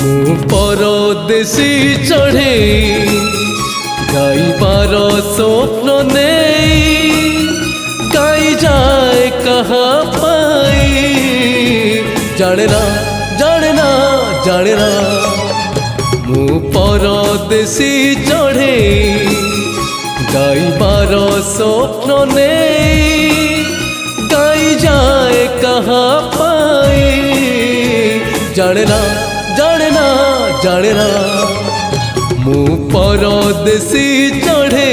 ମୁଁ ପରଦେଶୀ ଚଢ଼େ ଗାଇବାର ସ୍ୱପ୍ନ ନେଇ ଗାଇ ଯାଏ କାହା ପାଇଁ ଜାଣେ ନା ଜାଣେ ନା ଜାଣେ ନା ମୁଁ ପରଦେଶୀ ଚଢ଼େ ଗାଇବାର ସ୍ୱପ୍ନ ନେଇ ଗାଇ ଯାଏ କାହା ପାଇଁ ଜାଣେ ନା ଜାଣେ ନା ଜାଣେ ନା ମୁଁ ପରଦେଶୀ ଚଢ଼େ।